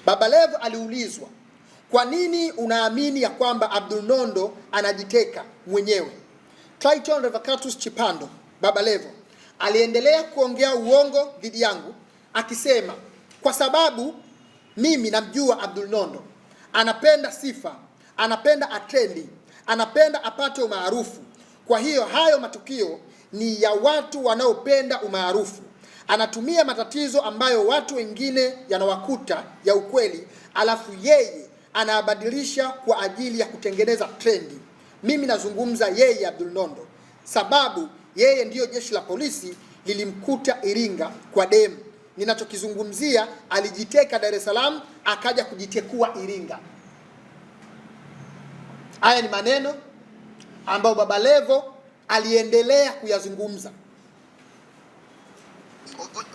Baba Levo aliulizwa, kwa nini unaamini ya kwamba Abdul Nondo anajiteka mwenyewe? Clayton Revocatus Chipando, Baba Levo, aliendelea kuongea uongo dhidi yangu akisema, kwa sababu mimi namjua Abdul Nondo, anapenda sifa, anapenda atrendi, anapenda apate umaarufu. Kwa hiyo hayo matukio ni ya watu wanaopenda umaarufu. Anatumia matatizo ambayo watu wengine yanawakuta ya ukweli, alafu yeye anabadilisha kwa ajili ya kutengeneza trendi. Mimi nazungumza yeye Abdul Nondo, sababu yeye ndiyo jeshi la polisi lilimkuta Iringa kwa demu. Ninachokizungumzia, alijiteka Dar es Salaam akaja kujitekua Iringa. Haya ni maneno ambayo Baba Levo aliendelea kuyazungumza.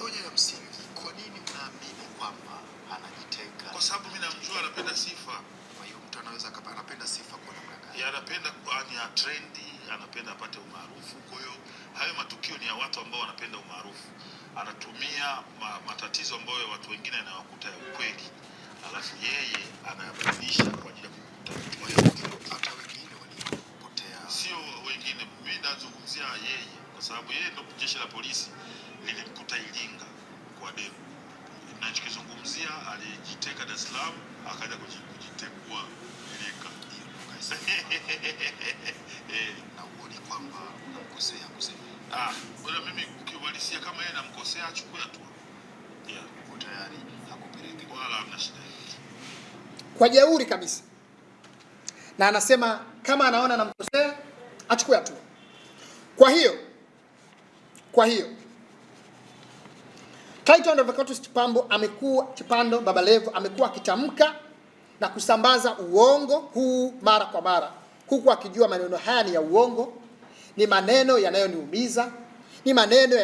Hoja ya msingi, kwa nini mnaamini kwamba anajiteka? Kwa sababu mimi namjua anapenda sifa. Kwa hiyo mtu anaweza anapenda sifa kwa namna gani? Anapenda kwani ya trendi, anapenda apate umaarufu. Kwa hiyo hayo matukio ni ya watu ambao wanapenda umaarufu. Anatumia matatizo ambayo watu wengine yanawakuta ya ukweli, alafu yeye anayabadilisha kwa ajili ya kukuta hata wengine walipotea. Sio wengine, mimi nazungumzia yeye, kwa sababu yeye ndio jeshi la polisi lilimkuta Iringa kwa demu. Ninachokizungumzia, alijiteka Dar es Salaam akaja kujitekua Iringa. Na uone kwamba unamkosea kusema. Bwana, mimi ukiwalisia kama yeye namkosea, achukue hatua. Uko tayari hakupeleke wala hamna shida. Kwa jeuri kabisa. Na anasema kama anaona namkosea, achukue hatua. Kwa hiyo Clayton Revocatus Chipando Baba Levo amekuwa akitamka na kusambaza uongo huu mara kwa mara, huku akijua maneno haya ni ya uongo, ni maneno yanayoniumiza, ni maneno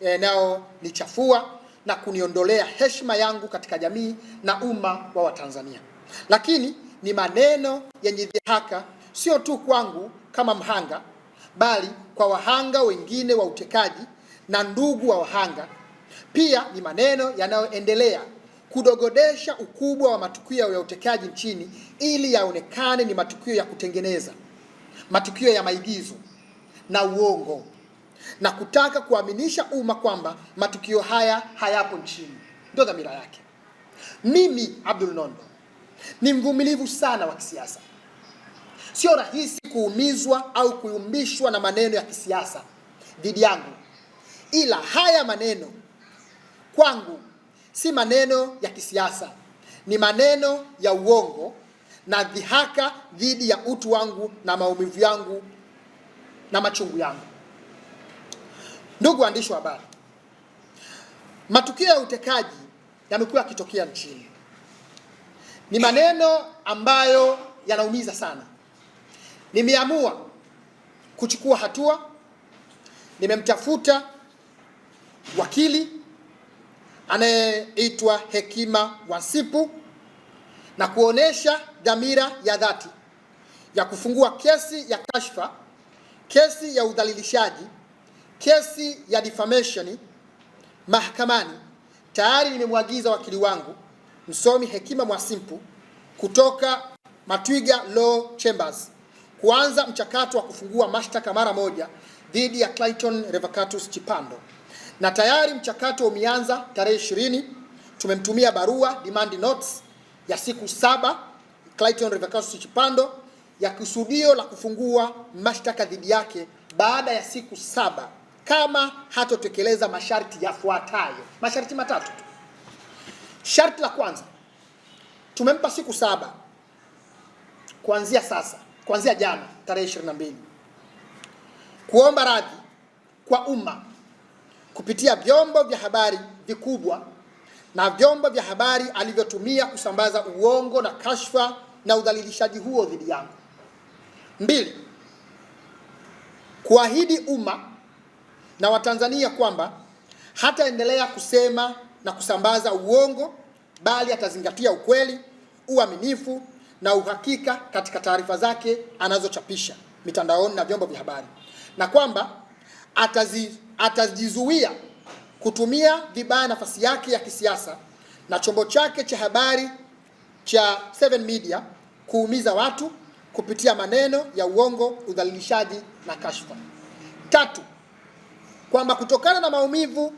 yanayonichafua na kuniondolea heshima yangu katika jamii na umma wa Watanzania. Lakini ni maneno yenye dhihaka, sio tu kwangu kama mhanga, bali kwa wahanga wengine wa utekaji na ndugu wa wahanga. Pia ni maneno yanayoendelea kudogodesha ukubwa wa matukio ya utekaji nchini ili yaonekane ni matukio ya kutengeneza, matukio ya maigizo na uongo, na kutaka kuaminisha umma kwamba matukio haya hayapo nchini. Ndio dhamira yake. Mimi Abdul Nondo ni mvumilivu sana wa kisiasa. Sio rahisi kuumizwa au kuyumbishwa na maneno ya kisiasa dhidi yangu, ila haya maneno kwangu si maneno ya kisiasa, ni maneno ya uongo na dhihaka dhidi ya utu wangu na maumivu yangu na machungu yangu. Ndugu waandishi wa habari, matukio ya utekaji yamekuwa yakitokea nchini. Ni maneno ambayo yanaumiza sana. Nimeamua kuchukua hatua. Nimemtafuta wakili anayeitwa Hekima Mwasipu na kuonesha dhamira ya dhati ya kufungua kesi ya kashfa, kesi ya udhalilishaji, kesi ya defamation mahakamani. Tayari nimemwagiza wakili wangu msomi Hekima Mwasipu kutoka Matwiga Law Chambers kuanza mchakato wa kufungua mashtaka mara moja dhidi ya Clayton Revocatus Chipando, na tayari mchakato umeanza. Tarehe 20 tumemtumia barua demand notes ya siku 7 Clayton Revocatus Chipando ya kusudio la kufungua mashtaka dhidi yake baada ya siku 7 kama hatotekeleza masharti yafuatayo. Masharti matatu tu. Sharti la kwanza, tumempa siku 7 kuanzia sasa, kuanzia jana tarehe 22, kuomba radhi kwa umma kupitia vyombo vya habari vikubwa na vyombo vya habari alivyotumia kusambaza uongo na kashfa na udhalilishaji huo dhidi yangu. 2, kuahidi umma na Watanzania kwamba hataendelea kusema na kusambaza uongo, bali atazingatia ukweli, uaminifu na uhakika katika taarifa zake anazochapisha mitandaoni na vyombo vya habari, na kwamba atajizuia kutumia vibaya nafasi yake ya kisiasa na chombo chake cha habari cha 7 Media kuumiza watu kupitia maneno ya uongo, udhalilishaji na kashfa. 3, kwamba kutokana na maumivu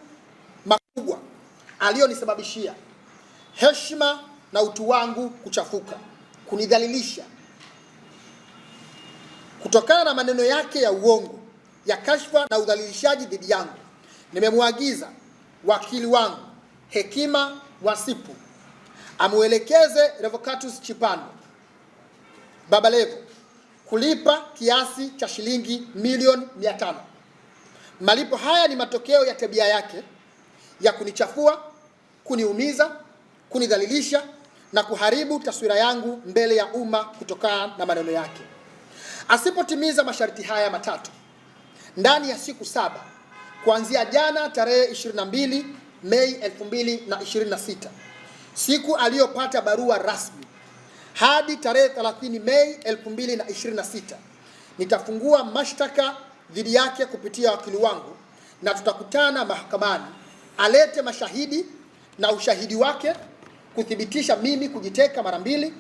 makubwa aliyonisababishia, heshima na utu wangu kuchafuka, kunidhalilisha, kutokana na maneno yake ya uongo, ya kashfa na udhalilishaji dhidi yangu, nimemwagiza wakili wangu Hekima Wasipu amuelekeze Revocatus Chipando Baba Levo kulipa kiasi cha shilingi milioni 500. Malipo haya ni matokeo ya tabia yake ya kunichafua, kuniumiza, kunidhalilisha na kuharibu taswira yangu mbele ya umma kutokana na maneno yake. Asipotimiza masharti haya matatu ndani ya siku 7 kuanzia jana tarehe 22 Mei 2026, siku aliyopata barua rasmi, hadi tarehe 30 Mei 2026, nitafungua mashtaka dhidi yake kupitia wakili wangu na tutakutana mahakamani alete mashahidi na ushahidi wake kuthibitisha mimi kujiteka mara 2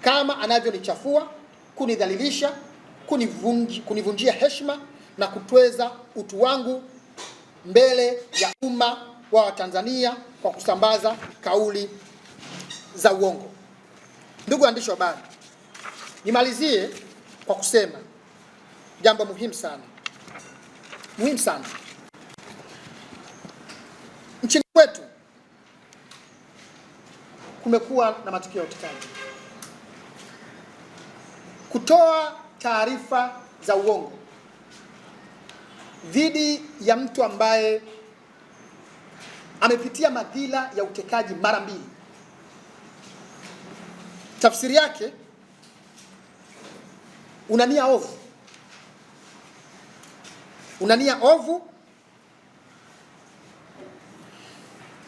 kama anavyonichafua, kunidhalilisha, kunivunjia heshima na kutweza utu wangu mbele ya umma wa Watanzania kwa kusambaza kauli za uongo. Ndugu waandishi wa habari, nimalizie kwa kusema jambo muhimu sana. Nchini kwetu kumekuwa na matukio ya utekaji. Kutoa taarifa za uongo dhidi ya mtu ambaye amepitia madhila ya utekaji mara 2. Tafsiri yake unania ovu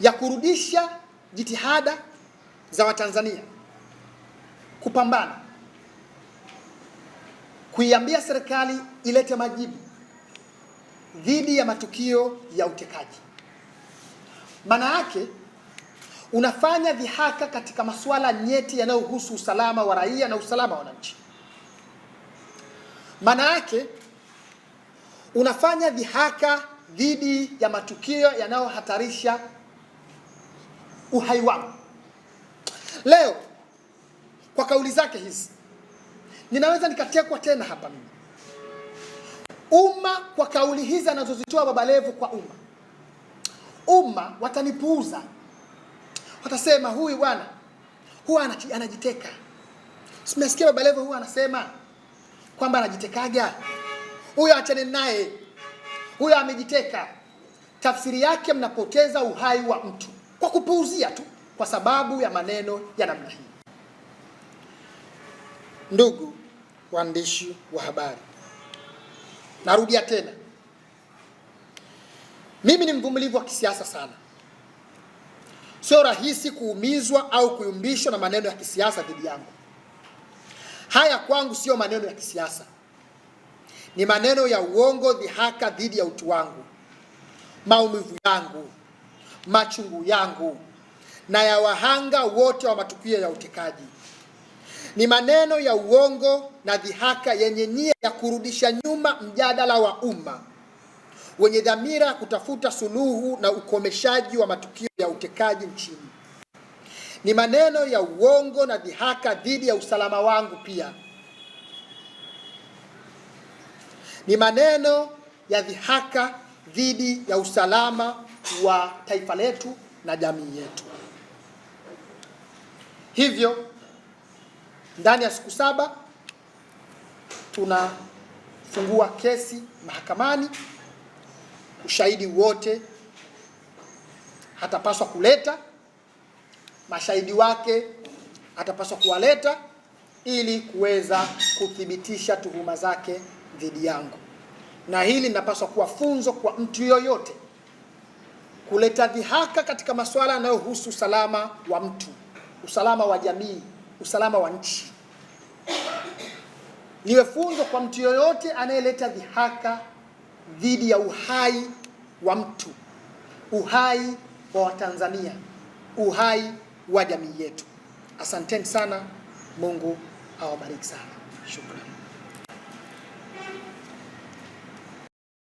ya kurudisha jitihada za Watanzania kupambana, kuiambia serikali ilete majibu dhidi ya matukio ya utekaji. Maana yake unafanya dhihaka katika masuala nyeti yanayohusu usalama wa raia na usalama wa wananchi. Maana yake unafanya dhihaka dhidi ya matukio yanayohatarisha uhai wangu. Leo kwa kauli zake hizi ninaweza nikatekwa tena hapa mimi. Umma kwa kauli hizi anazozitoa Baba Levo kwa umma watanipuuza. Watasema huyu bwana huwa anajiteka. Simesikia Baba Levo huwa anasema kwamba anajitekaga. Huyo achane naye. Huyo amejiteka. Tafsiri yake mnapoteza uhai wa mtu kwa kupuuzia tu kwa sababu ya maneno ya namna hii. Ndugu waandishi wa habari, narudia tena, mimi ni mvumilivu wa kisiasa sana. Sio rahisi kuumizwa au kuyumbishwa na maneno ya kisiasa dhidi yangu. Haya kwangu sio maneno ya kisiasa, ni maneno ya uongo, dhihaka dhidi ya utu wangu, maumivu yangu, machungu yangu na ya wahanga wote wa matukio ya utekaji. Ni maneno ya uongo na dhihaka yenye nia ya kurudisha nyuma mjadala wa umma wenye dhamira ya kutafuta suluhu na ukomeshaji wa matukio ya utekaji nchini. Ni maneno ya uongo na dhihaka dhidi ya usalama wangu pia. Ni maneno ya dhihaka dhidi ya usalama wa taifa letu na jamii yetu. Hivyo ndani ya siku 7 tunafungua kesi mahakamani. Ushahidi wote hatapaswa kuleta, mashahidi wake atapaswa kuwaleta ili kuweza kuthibitisha tuhuma zake dhidi yangu. Na hili linapaswa kuwa funzo kwa mtu yoyote kuleta dhihaka katika masuala yanayohusu usalama wa mtu, usalama wa jamii, usalama wa nchi. Niwe funzo kwa mtu yoyote anayeleta dhihaka dhidi ya uhai wa mtu, uhai wa Watanzania, uhai wa jamii yetu. Asanteni sana, Mungu awabariki sana. Shukrani.